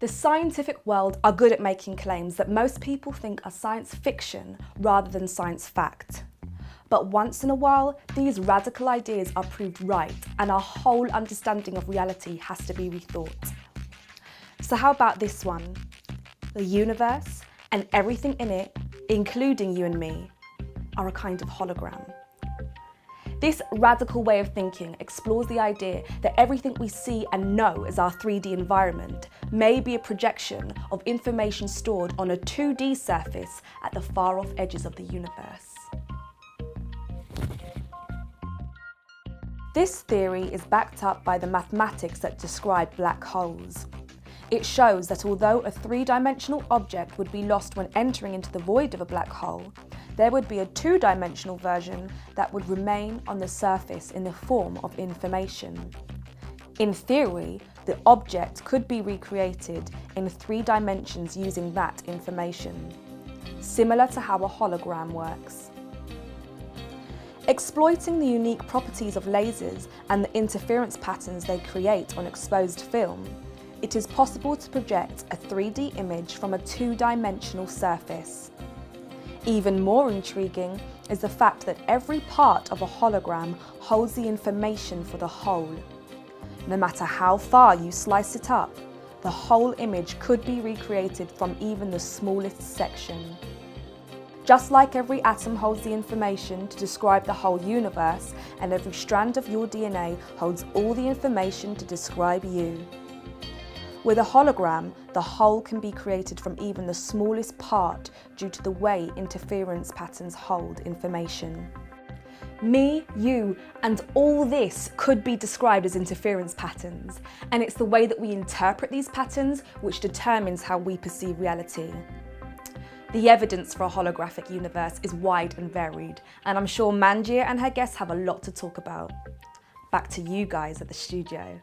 The scientific world are good at making claims that most people think are science fiction rather than science fact. But once in a while, these radical ideas are proved right and our whole understanding of reality has to be rethought. So how about this one? The universe and everything in it, including you and me, are a kind of hologram. This radical way of thinking explores the idea that everything we see and know as our 3D environment may be a projection of information stored on a 2D surface at the far-off edges of the universe. This theory is backed up by the mathematics that describe black holes. It shows that although a three-dimensional object would be lost when entering into the void of a black hole, there would be a two-dimensional version that would remain on the surface in the form of information. In theory, the object could be recreated in 3 dimensions using that information, similar to how a hologram works. Exploiting the unique properties of lasers and the interference patterns they create on exposed film, it is possible to project a 3D image from a 2-dimensional surface. Even more intriguing is the fact that every part of a hologram holds the information for the whole. No matter how far you slice it up, the whole image could be recreated from even the smallest section. Just like every atom holds the information to describe the whole universe, and every strand of your DNA holds all the information to describe you. With a hologram, the whole can be created from even the smallest part due to the way interference patterns hold information. Me, you, and all this could be described as interference patterns, and it's the way that we interpret these patterns which determines how we perceive reality. The evidence for a holographic universe is wide and varied, and I'm sure Manjia and her guests have a lot to talk about. Back to you guys at the studio.